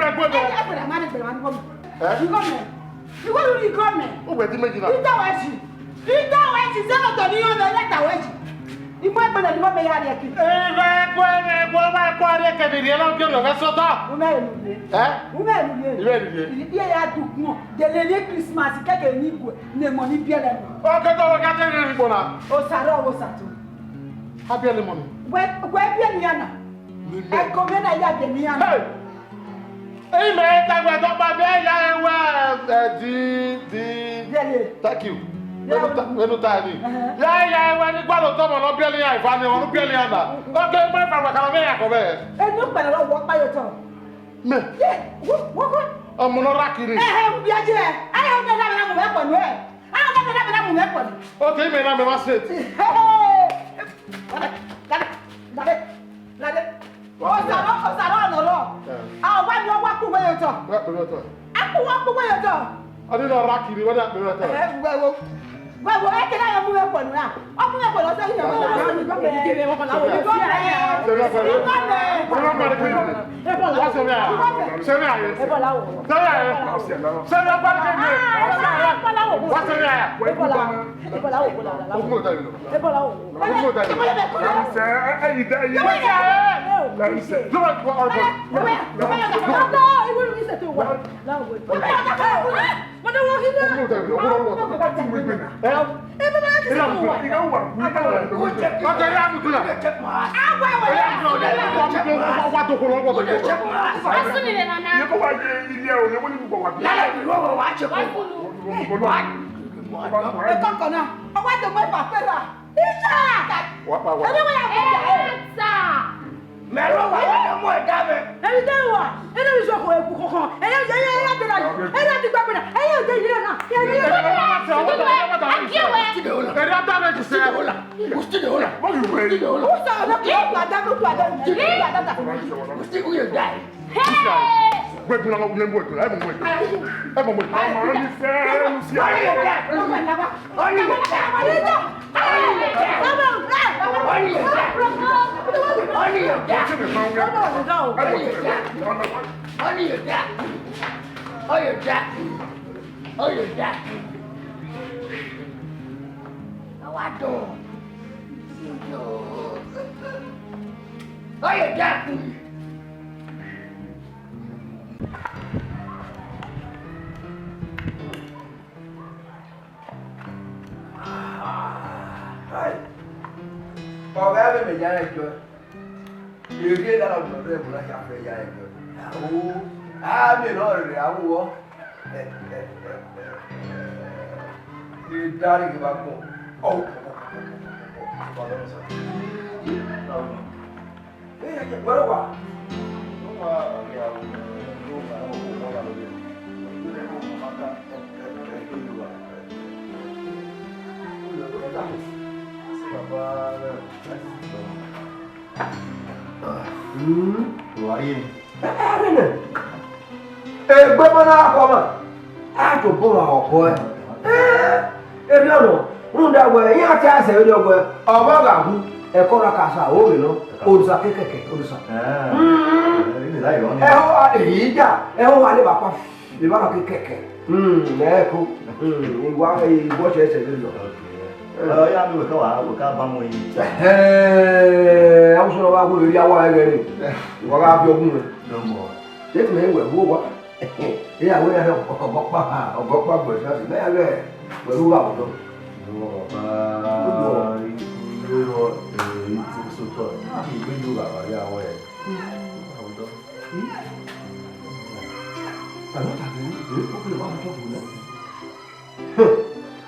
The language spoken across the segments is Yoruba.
fẹ́ gbọ́dọ̀. ẹ gbọ́dọ̀ má ní gbẹ̀rẹ̀ wá ní gọ́ọ̀mù. ìwọ lórí gọ́ọ̀mù. ó gbẹ̀ tí méjì náà. ìdáwọ̀ ẹ̀jì sẹ́wọ̀n tó ní ọ̀nà ẹ̀dáwọ̀ ẹ̀jì. ìmọ̀ ìgbọ̀nà ni wọ́n bẹ yára ẹ̀kí. ẹ̀ẹ́dẹ́gbọ́ bá kọ́ adé kẹ̀dẹ̀ ìrìn ẹlọ́n kí ọ̀nà fẹ́ sọ́tọ̀. ìdíyẹ ya dùnkùn délé ní kírísímàsì kẹ́kẹ́ ní ìgò ní èmọ̀ ní bíẹ́lẹ̀ mọ̀. ó kẹ́kọ̀ọ́ wọ́n kẹ́kẹ́ ní ìrìn gbọ̀nà. ó sàrọ̀ owó sàtó. abíẹ́lẹ̀ mọ̀ ni. wẹ́ bíẹ́ nìyẹn náà. ẹ̀kọ́ mẹ́ta yà dé nìyẹn náà. èyí mẹ́rin tàgbẹ̀ tó pa bẹ́ẹ̀ yá ẹwà thank you. Wenu tani. Ya ẹwà ní gbọ́dọ̀ tọ́mọ̀ lọ bíẹ́lẹ̀ yà ìfani wọn bíẹ́lẹ̀ yà náà. ó kẹ́ mẹ́ fàgbà kan mẹ́ yà kọ́ bẹ́ẹ̀. ẹnu pẹ̀lẹ́ lọ wọ páyọ̀ tọ̀. mẹ́ ọmọ náà rákìrì. bí ajé ẹ ayé ọdún ẹ̀dá mi náà mú bẹ́ẹ̀ pọ̀ nù ẹ̀ ayé ọdún ẹ̀dá mi náà mú bẹ́ẹ̀ pọ̀ nù. ó kì í mẹ́ náà mi wá sí ètì. Lade. Ọ̀sàrọ̀ ọ̀nà lọ. Àwọn bá mi wọ́n wá kú wẹ́yọ̀ tọ̀. Akú wọ́n kú wẹ́yọ̀ tọ̀. Ọdún náà rákìrì wọ́n dà pé wọ́n tọ̀. Gbẹ̀wò ẹ kẹ́lá yẹn mú ẹ̀pọ̀ nù náà. Ọmú ẹ̀pọ̀ lọ́sẹ̀ yìí yẹn. Mẹ́rọ wà lọ́dọ̀ mọ́ ẹ̀dá mi. Ẹni tẹ́ wà, ẹni mi sọ kò ẹ̀kú kankan, ẹ̀yẹ bẹ̀rẹ̀ ayọ̀, ẹ̀yẹ ti gbà bẹ̀rẹ̀, ẹ̀yẹ òde yìí náà, ẹ̀yẹ yìí náà. Ẹ̀rí ọ̀tá rẹ̀ ti sẹ́. Wọ́n yóò wẹ̀ yìí. Ó sọ ọ̀dọ́ kí ó gbàdá kó gbàdá ní gbàdá tà. Gbẹ̀dùn náà wọ́n mú ẹ̀dùn, ẹ̀ mú ẹ̀dùn. Ẹ̀ mú ẹ̀dùn. Ọmọ ní sẹ́ẹ̀ ń sí àyè. Ọ̀gá mi mi yára ẹjọ́ èrè dára ọ̀dọ̀ ẹ̀ múra ṣe àfẹ́ yára ẹjọ́ àmì náà rẹ̀ àwọ̀ ìdarí kí n bá kún ọ̀hún. Wẹ́rẹ́ wà. Egbe mana akọma ato bọrọ ọkọ ebi ọnà nda wẹ yín àti àṣẹ ẹni ọgbẹ ọba gàgú ẹkọ ra kàṣà òwe lọ òrùsà kékèké òrùsà. ẹhọ èyí jà ẹhọ wà ní bàbá ìbára kékèké ẹkọ ìwà ìwọṣẹ ẹsẹ lè lọ. Ya mi wò ká bá wọn yìí. Àwọn sọ̀rọ̀ wa kó lórí awọ ẹgbẹ́ ni wọ́n ká fi ọgbọ́n rẹ̀. Tẹ́tù mi wẹ̀ wó wá. Ìyàwó yẹn fẹ́ ọ̀gọ́pá gbọ̀dọ̀ sí lẹ́yìn rẹ̀ pẹ̀lú àwùjọ. Ìlú ìtòsótọ̀ ìgbéjú bàbá rí àwọ̀ ẹ̀.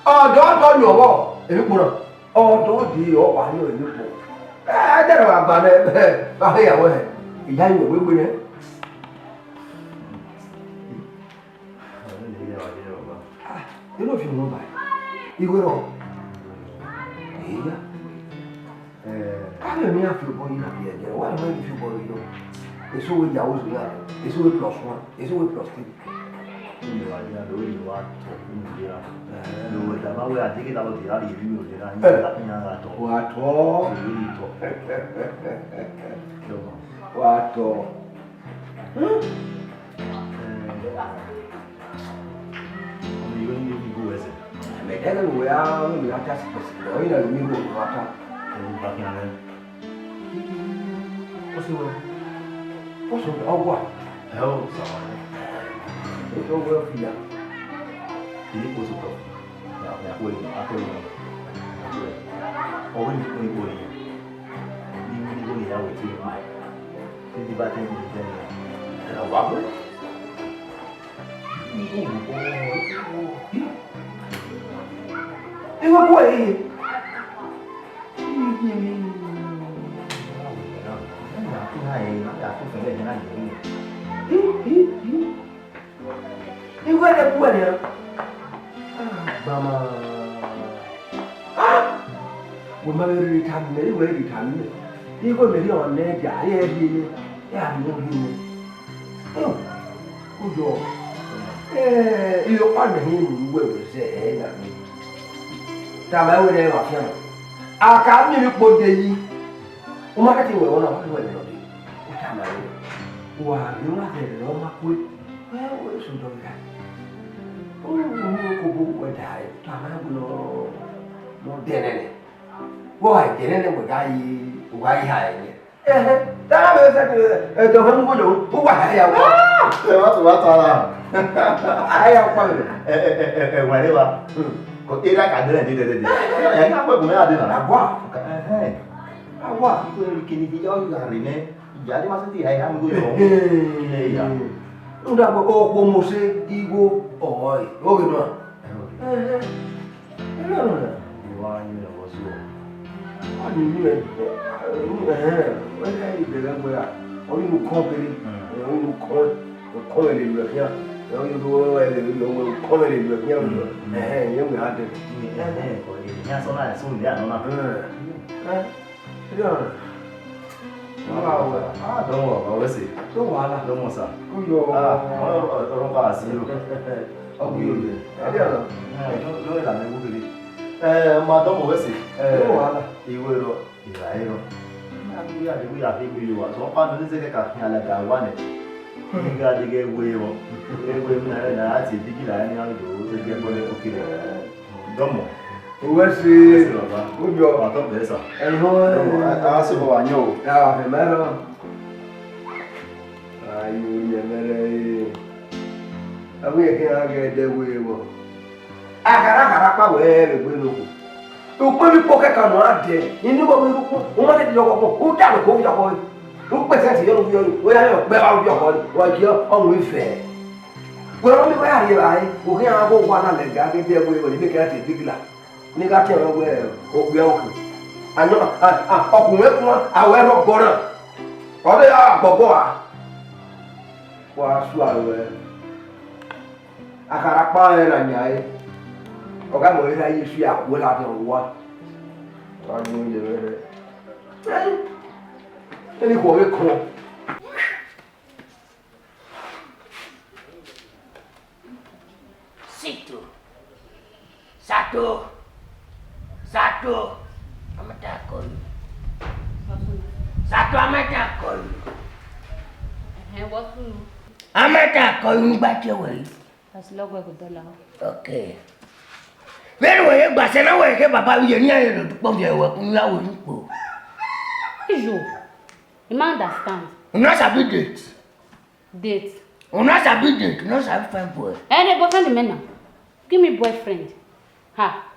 Ọ̀dọ́ tó ní ọwọ́ èmi kúrò ọ̀dọ́ di ọ̀wà ní òní pọ̀ ẹ̀ẹ́dẹ̀rẹ̀ wà gbà bẹ́ẹ̀ báwo ìyàwó ẹ̀ ìyá ìwé gbégbé yẹn. Nínú òfin wọn báyìí ìwé rọ èyí yá káàmì mi àfi bọ́ yìí nàbí ẹ̀jẹ̀ wà ní wọ́n fi bọ́ yìí lọ èso wo ìyàwó sùn yàrá èso wo +1 èso wo +3. Ìwà ìyá lórí ìwà tọ̀ fún ìlera. Lòwò ìdàgbà wẹ̀ àti kíkà lọ́ọ́ tìyà lè rí òjìlá ní ìyá àtọ̀. Wà á tọ́. Èyí tọ̀. Wà á tọ́. Ela não é a mulher que se percebeu, ainda me viu lá tá. Posso ver algo? Eu só. Eu vou filha. Ele posso tô. Já foi, apoio. Ou ele foi boi. Ele boi já o tipo. Ele bateu com ele. Era o babo. Eu vou aí. Eu vou dar boa né? Mama. Vou me ver retam, me ver retam. Eu vou me ver on né, já é ele. É a minha vida. Eu. O jo. Eu quase nem vou dizer é na. Tá mais o né, uma fiama. A carne me pode ir. O marketing we ona watu wale nodi. Utama wewe. Wa yuna de lo makwe. Wewe sundo ya. Ko bu we dai. Tama bulo. Mo denene. Wa denene we gai. Wa yi ha ye. Ta me se to han bu lo. Bu wa ya wa. Wa ta la. Ai ya kwa. Wa le wa. Ko era ka de de. Ya ka pa bu me ade na. Agwa. Awak itu kini dia hari ni jadi masa ti hai ham gue ini ya udah ko mose igo oi oke no wah ini wasu ani ni wala ibe la boya oni nu compere oni nu ko le lu ya oni do ele lu ko le lu ya yo me ade ko ini ya so na so dia no na Don't worry, see. Don't worry. Don't worry, sir. Don't Wesi, ujo. Atau biasa. Asu bawanyo. Ya, memero. Ayu yemere. Abu yake age de wewo. Akara pa we gbe loku. O pe mi poke kan no ade. Ini bo mi ruku. O ma de loko ko. O da ko bi ko. O pe se ti yo bi yo. O ya yo pe ba bi ko. Wa ji o mu ife. Gbọ́dọ̀ mi wá rí báyìí. O ki an go wa na le ga de wewo ni be ke ati bigla. Ní ká tí ọ̀rọ̀ wẹ̀ ògbé ọkùn àyàn ọkùnrin kún àwọ̀ ẹ̀rọ gbọ́nà ọdún yà àgbọ̀gbọ̀ wa wà á sú àwẹ̀ àkàrà pààyàn nà nyà yìí ọ̀gá mọ̀ yìí láyé sí àkúwé láti ọ̀wọ́ wà á ní oúnjẹ rẹ̀ ẹni kò wé kún. Satu ametakon. Satu ametakon. Wasu. Ametakon baca wei. Asilogo kudola. Okay. Vero wei gbase na wei ke baba ye ni ayo do po bi ewe kun yawo npo. Ijo. You man understand. Una sabi date. Date. Una sabi date, no sabi find boy. Any boyfriend men. Give me boyfriend. Ha.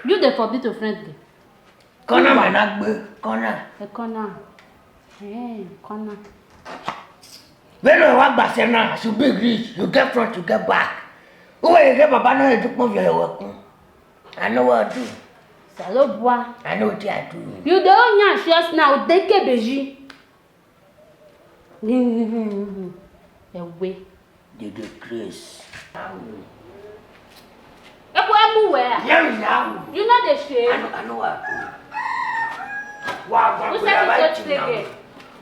You dey forbid to friendly. Kọ́nà mà ná gbé kọ́nà. Kọ́nà. Kọ́nà. When you walk back now, you big rich, you get front, you get back. Who will you get Baba now to come your work? I know what to do. Salobwa. I know what I do. You don't know just now, take a beji. Away. They do Chris. Everywhere. Yeah, you know the shade. I know what to do. Wow, who said you don't take it?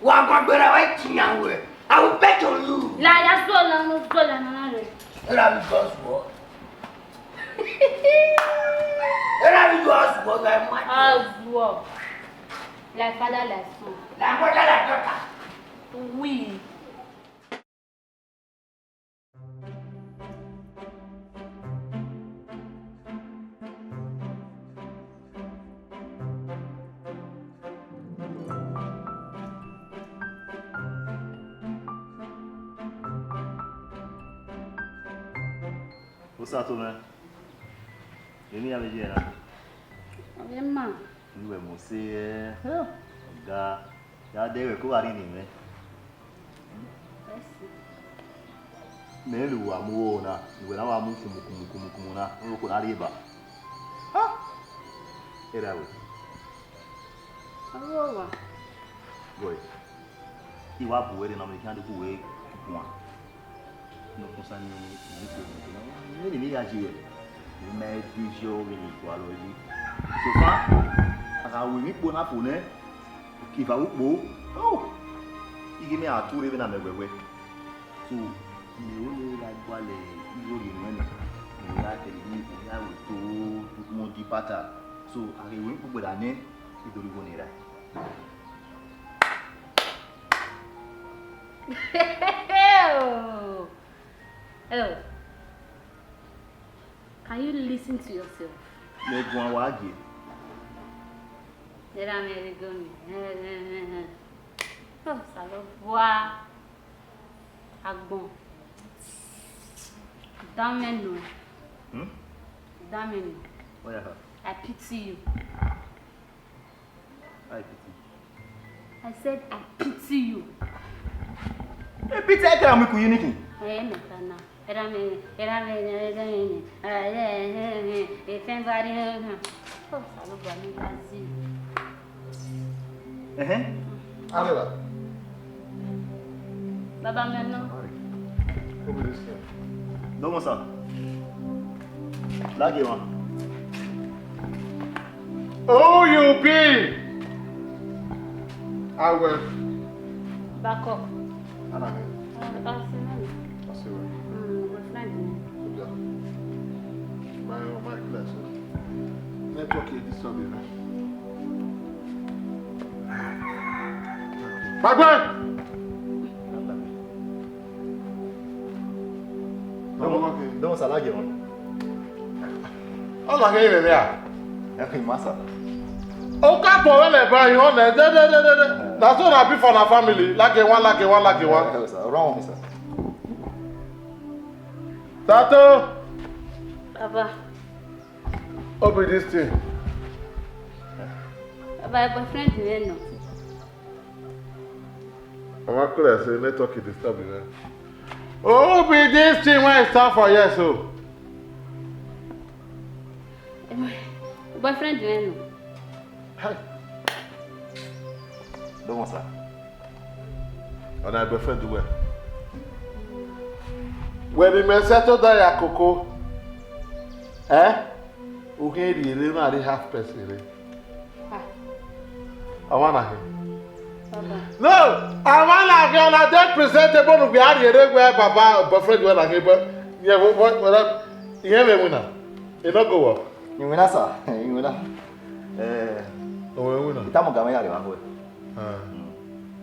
Wow, I will bet on you. La ya sola, no sola, no. Let me just what? Let me just what I want. As what? Like father, like son. Like mother, like daughter. Oui. O sato né? Ele ia me dizer, É má. Não é você, já deu com a Aline, né? Melu amor na, não amo como na, não vou na riba. Era o. Boa. Goi. E o abu ele não me quer do bué, com a. Não consegue não. Ele me agir. Ele me diz jogo ele qual hoje. Sofa, a o me pôr na pune. Que vai o bo. Oh. E que me atura ele na me wewe. So me olha igual e jogo não é. Lá que ele já o tu monte pata. So a reunião por dané e do riboneira. Oh. Can you listen to yourself? Me go wagi. Era me rigoni. Oh, salo boa. Agbon. Damenu. Damenu. What ya? I pity you. I pity. I said I pity you. E pity é que é muito unique. É, não tá não. Era me. E tem várias. Oh, salo boa no Brasil. Allez là. Baba maintenant. Obéissez. Donne-moi ça. Là, Guéwan. Oh, you be. I will. Back up. Ah, non. C'est mal. Ah, c'est vrai. Refrain. C'est bien. My class. Network is disturbing. Bagwan! Donne-moi ça, là, Guéwan. Oh, la gueule est là. É massa. O ka to we le ba yo na de. Na so na be for na family. Like one. É ça, rends-moi ça. Tato, Baba. open this thing. Baba, boyfriend you know. I'm clear, so network is disturbing. Open this thing when it's time for yes, so. Boyfriend you know. Donne-moi ça. On a un boyfriend do well. When the man settle down ya coco, who can really not half person? I wanna hear. Baba. No, I wanna hear on a dead presentable to be out here where Baba boyfriend will like but yeah, what you have a winner. You not go up. You win ça. You win. Oh, winner. Estamos ganhando ali, mano.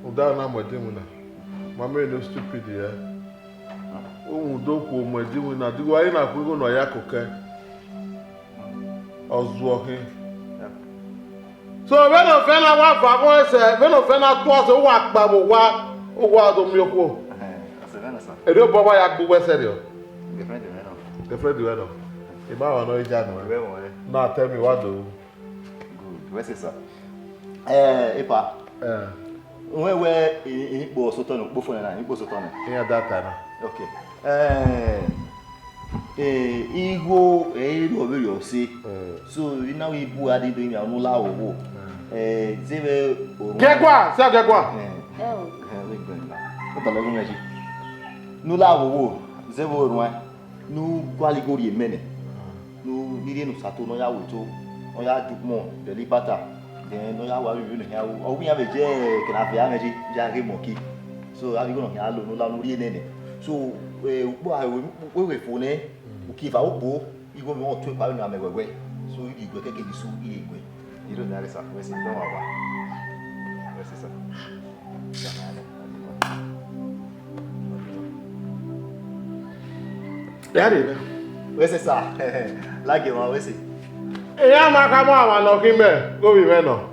O da na mo de winner. Mama no stupid ya. O do ko mo de winner. Di wa ina ku go no ya koke. Ozo he. So when of na wa fa mo se, when of na to so wa pa bo wa o wa do mioko. C'est bien ça. E do baba ya gbo we serio. Girlfriend de non. The friend you know. E ba wa no ija no. Ouais, ouais. Now tell me what do. Good. Ouais, c'est ça. Et pas. Ouais, il faut sauter no, faut na, il faut sauter no. In that time. OK. Igbo ero be yo se. So, ina we bu ade do mi anu la owo. Zebe o. Gekwa, say gekwa. Oh. We gbon la. O to lo gun meji. Nu la owo, zebe o ruan. Nu kwaligori emene. Nu nire nu sato no ya woto. O ya jukmo de lipata. Den no ya wa review no ya wo. O wi ya be je kena fe ya meji, ja re moki. So, abi go no ya lo nu la nu ri enene. So, we phone uki va obo igbo mi won to ipa ni amegwegwe so igwe keke ni su igwe iro na resa we si don wa we si sa Daddy. we si sa la ge wa we si Eya ma ka mo awa no kin be go bi me no.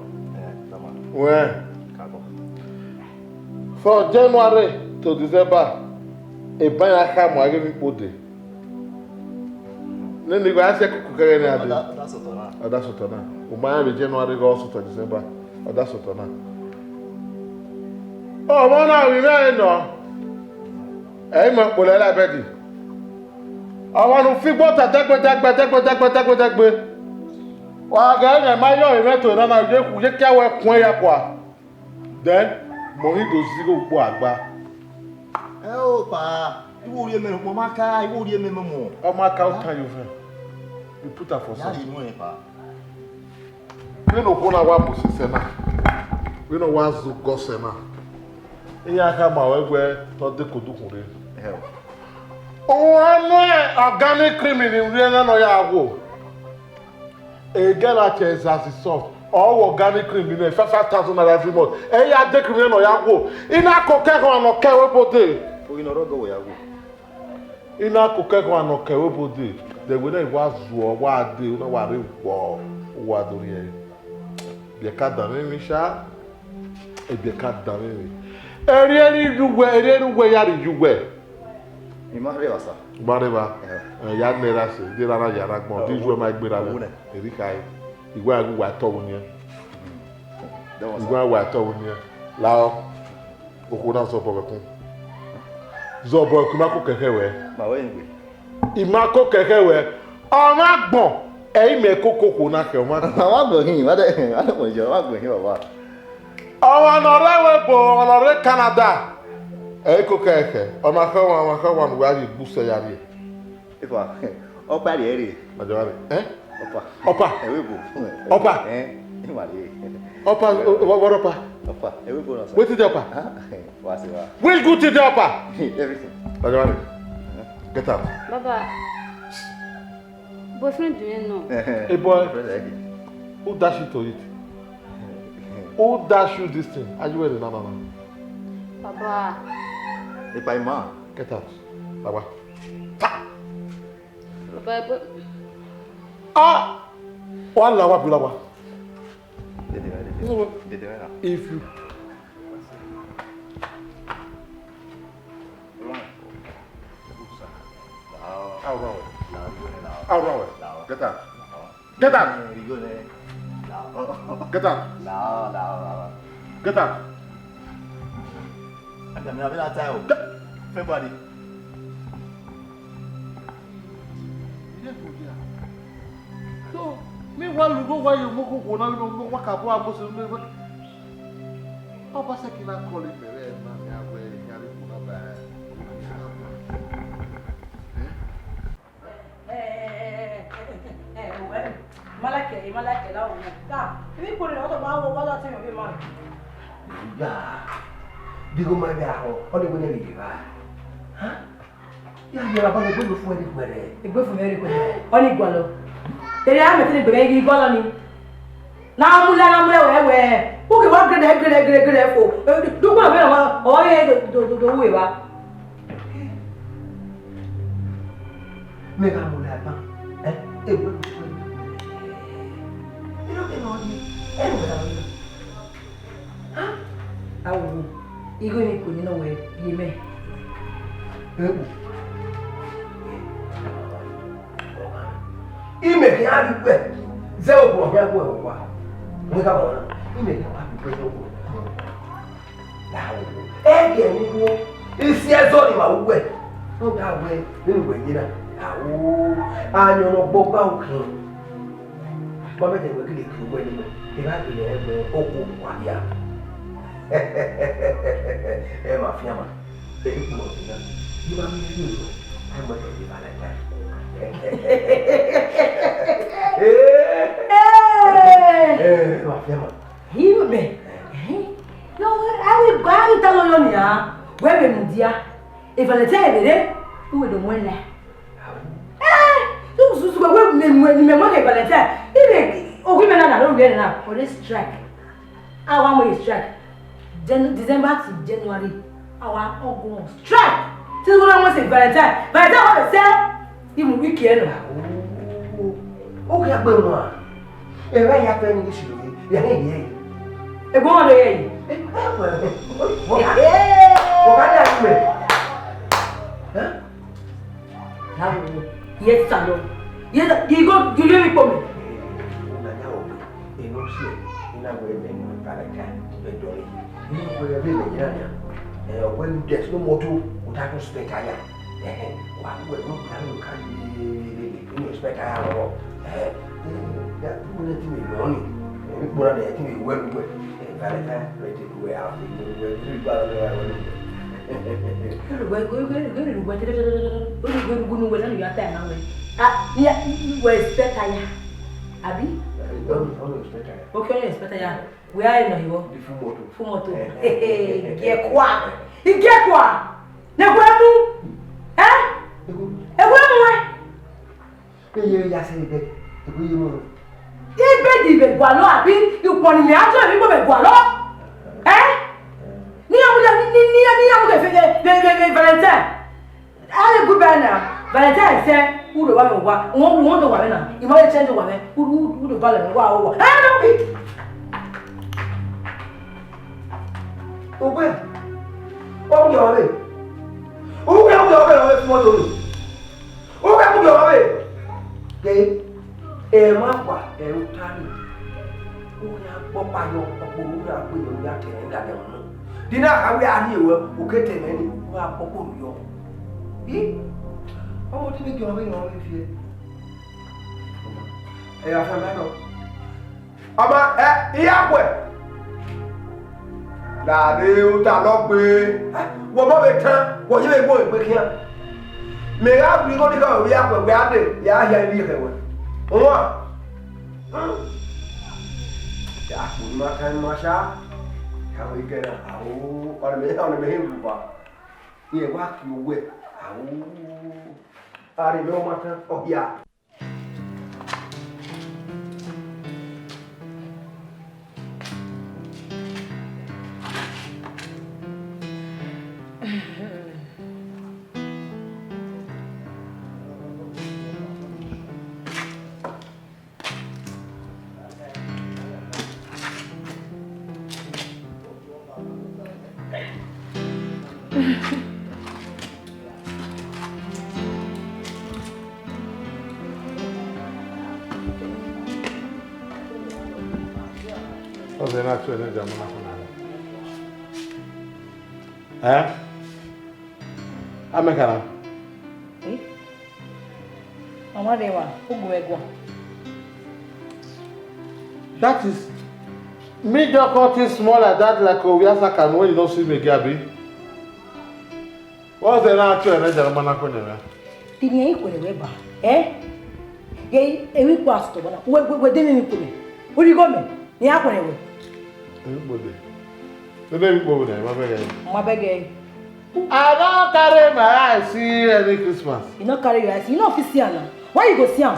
tama We ka go for January to December e ban aka mo age mi pode. Nene go ase kukere na ade. That's what na. Oda sotona. O ma be January go soto December. Oda sotona. Oh, mo na wi me no. E mo pole la bedi. Àwọn nu fi gbota dagbe. Wa ga na ma yo imeto na na je ku je ki awe kun ya kwa. Then mo hi go zigo gbo agba. Oh, pa. Iwo ri me mo maka, iwo ri me mo. O ma ka o tan you fe. You put her for Ya some. di mo e pa. We no kona wa musise na. We no wa zu gose na. Iya ka ma we gbe to de kodukun re. Organic cream in the no ya wo. A girl at is as soft. All organic cream in 5,000 naira every month. E ya de cream no ya wo. Ina ko ke ko no ke we bode. O ino rogo wo ya wo. Ina ko ke ko no ke we bode. De we na wa zu o wa de no wa re wo wa do ye. Be ka da mi sha. E be ka da mi. Eri ruwe ya ri juwe. Imahre wasa. Bareba. Ya nera se, de rara ya ra gbon, di ju e ma gbera le. Erika e. Igwa agu wa to woni e. Igwa wa to woni e. Lao. Oko na so bo kun. Zo bo ku ma ko keke we. Ma we ngbe. Ima ko keke we. O ma gbon. E me kokoko na ke o ma. Ma gbo hin, wa de mo jo, wa gbo hin baba. Àwọn ọ̀nọ̀rẹ́ bo ọ̀nọ̀rẹ́ Canada. E ko keke. O ma ka wa nu wa ri gbuse ya ri. Ifa. Opa ri ere. Majawari. Opa. Opa. Ewe bo. Opa. Ima ri. Opa, what opa? Opa. Ewe bo na so. What is the opa? Wa se wa. Which good is the opa? Everything. Majawari. Get out. Baba. Boyfriend doing no. Hey boy. Who dash you to it? Who dash you this thing? Are you ready? No. Baba. Ipa ima. Get out. Baba. Baba. Ah! One lawa bilawa. Dede na. If you Out. Get out. Get out. Get out. Get out. I'm not tired. February. So, meanwhile, you go where you go now, you walk up, what was it? Papa said, "Can I call it?" Malake la wona. Da, ibi ko le o to ba wo ba la tin o bi ma. Ya. Digo ma bi aho, o de bo ne bi ba. Ha? Ya ya ba le bo fún e di gbere. Igbe fún mi ri ko. O ni gwa lo. Tere a me tin gbe igi gwa lo ni. Na mu we we. O ke wa gre fo. Du ko be na o ye do we ba. Me ga mu la ba. E bo Awo, igo ni ko ni na we bi me. Ime ki a di pe. Ze o ko ya ko wa. Mo ka bo na. Ime ki a di pe o ko. La o. E ke ni wo. Isi ezo ni ma wo we. O ga we ni we ni na. Awo. Anyo no gbo ba o kin. Ba me de we ki le ki we ni mo. E ba ki le e o ko wa ya. Ma fiamma. E ku mo na. Ni ba mi ni o. Ai mo de ba la ta. Ma fiamma. Hime. No, I will go to tell you ya. Where be ndia? If I tell you there, who will the one there? So we me money Valentine. If o women na don't get now for this strike. Our one way strike. December to January. Our ogun strike. Till we want say Valentine. By the time we say even weekend. O ya gbe mo. E wa ya pe ni siru. Ya ni ye. E go on ye. O ka da me. Now, yes, Salo. You go, you leave it for me. When there's no more to what I can spend time. Why would not can you expect I have all? That wouldn't be money. But I think we went with Valentine, ready to wear out. We are in the Fumoto. Get quoi? You get quoi? Now, eh? And where you just say that you ibẹ̀ gbàlọ́ àbí ìpọ̀nì mi àjọ ìbí gbọ́bẹ̀ gbàlọ́ ẹ́ níyàwó kẹfẹ́ Valentine ayé gúbẹ̀ náà Valentine sẹ́ wúlò wà mí wá wọ́n tó wà mí náà ìmọ̀lẹ́ tẹ́ tó wà mí wúlò bá lẹ̀ wá wọ́ ẹ́ ló bí. Ògbẹ́ ọ̀hún yọ̀ ọ́bẹ̀ ògbẹ́ ọ̀hún yọ̀ ọ́bẹ̀ lọ́wọ́ fún mọ́tò mi ògbẹ́ ọ̀hún yọ̀ ọ́bẹ̀ kẹ́ Emapa Eutani. Uya Bopa yo Popura, we are telling that. Dinner, I will add you, who get a many who are Popu yo. Eh? How would you make your way on if you? I have a man. Ama, Yahweh. That you cannot be. What about the time? What you may go and here? May I be going to go? We are going to here. Oh, ya pun makan masa, kami kena orang mehim lupa. Ia waktu we, hari mau makan, oh ya. They're not trying to jump on. I'm a cara. Eh? Mama Dewa, who go? That is major cutting small like that, like Oviasa can when you don't see me, Gabby. What's the natural and German? Didn't you equal a weber? Eh? Yea, a week past, what didn't you put me? Where you going? Yeah, everybody. The name over there, my bag. I don't carry my eyes see any Christmas. You not carry your eyes, you know, Fissiana. Why you go see him?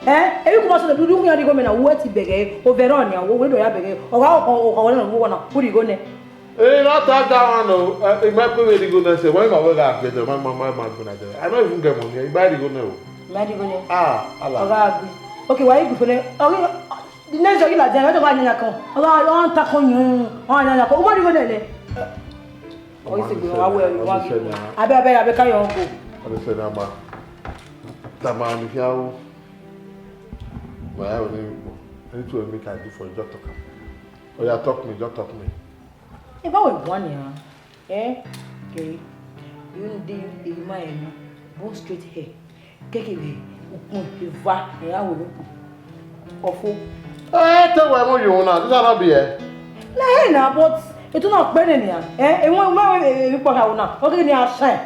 Eh? Every come out of the room, you are going to what he beg, or Veronia, or where do I beg, or who you go there? Eh, not that one, it might be really good. I say, why my work after the my I don't even get money. Anybody go now? Medical. Allah. Okay, why you go for it? The next day, I don't want to come. I want to come you. What do you want? Oh, you say, I bet carry on. I said, Tama, Miao. Well, I need to make I do for a doctor. Oh, yeah, talk me. If I were 1 year, eh? Okay. You did my go straight here. Take it away. And I will awful. Eh, tell me you want. This not be here. Nah, but it's not burning here. Eh? And when you put out now, okay, they are shine.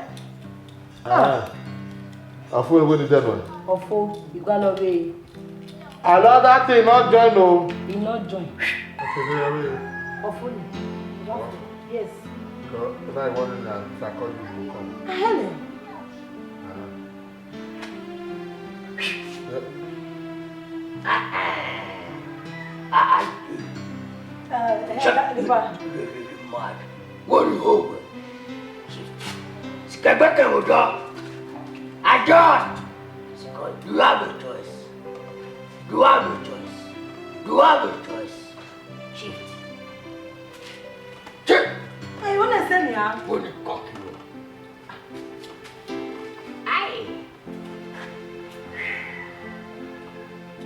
I feel with the dead one. Awful, you got away. I love that thing, not join, no. You not join. Okay, Awful. Yes. Because I wanted to psychology to come. Helen. Mad. What are you over? Skabaka will go. I don't. You have a choice. You have a choice. You have a choice. Shift. Check. I want to send you. What the cock you? Aye.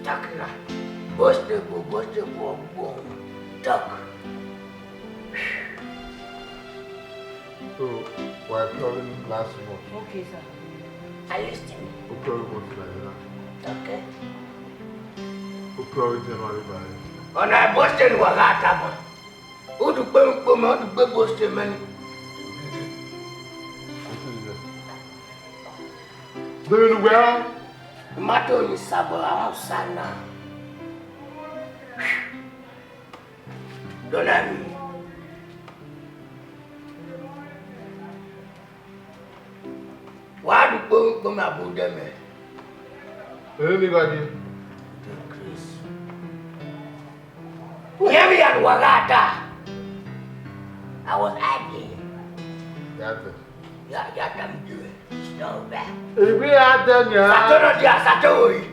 Takna. Boste bo, tak. So, we're calling last month. Okay, sir. I listen. We're calling month like that. Okay. We're calling January by. Ona boste ni wagata ba. Udu pe boste man. Doing well? Mato ni sabo a sana. Donami. Wadu pe mabude me. Anybody? Yemi and wagata. I was happy. That's it. Ya tamjue. No bad. If we had done, Satono dia satoi.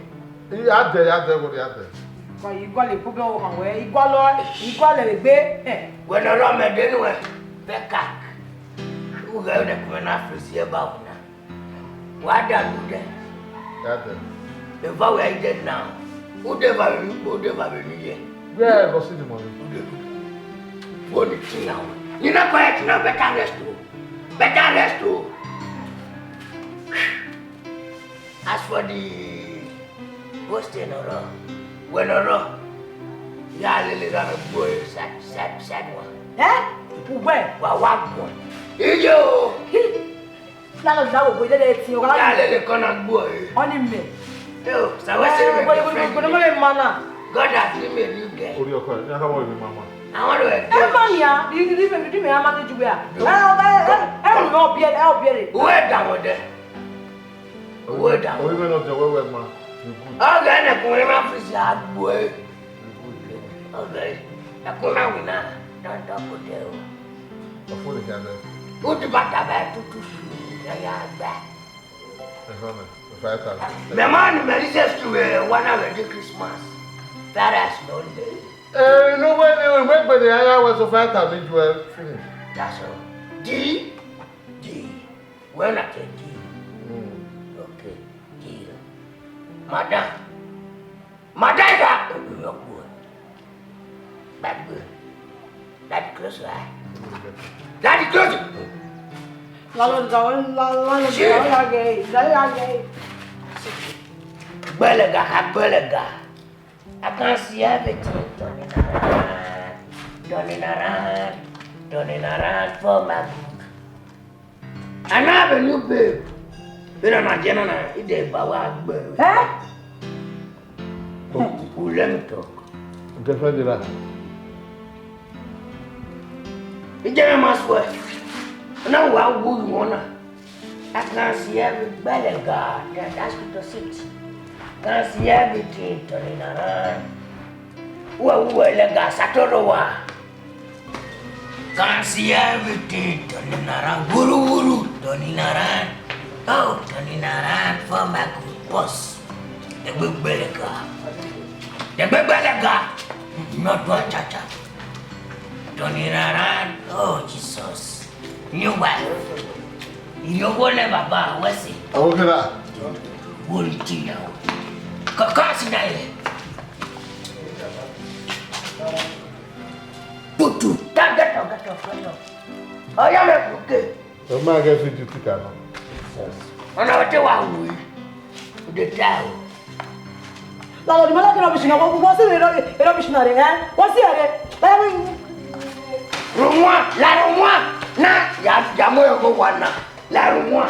you had there, what you had there. Kwa igwa le pobe o kan we igwa le gbe When I run my dinner, Beckak. Who go to come after see about now? What do you do? That's it. If I were dead now, who never be Yeah, go see the money. What is it now? You're not quiet now, better rest too. Better rest too. As for the post in a row, when a row, yeah, little run a boy, sad one. ugbe What one? Yo! la la wo de ti o Yeah, ga little corner boy. oni me Yo, so what's it? go me mana God has given me a new day. What do you call it? How about you, Mama? I want to e ma ya di me ama ju be a e no be re where down there? Where down? Oh, even not the way, man. You good. Oh, God, I'm going to have to hard boy. Okay. I'm going to win now. Don't talk with you. Before the camera. Who the back about to shoot? I am back. The 5,000. My man, my sisters to 1 hour of Christmas. That has no day. You know when they went by the area was of 5,000, you were finished. That's all. D. When I can D. Okay, D. Madam, you're good. That good. That close, right? That close. la ge Belega. I can't see everything. Turning around for my good. And I have a new babe. You know, my general, it's a bawa babe. Who let me talk? Definitely that. It's a must work. Now, I would wanna. I can't see every belega. That's what the sit. Can't see everything turning around. Lega Satorowa. Can't see everything turning around. Wuru turning around. Oh, turning around for my good boss. The big belega. Not one chacha. Turning around. Oh, Jesus. New wife. You won't never buy, what's it? Oh, look at that. Wouldn't now? Kakasi na ile. Putu, gato. Oya me kuke. The man gets you to Ghana. Ona wote wa hui. Ude tao. la di mala ke rubbish na wo si rubbish na re wo si re La rumwa, na ya moyo ko wana. La rumwa.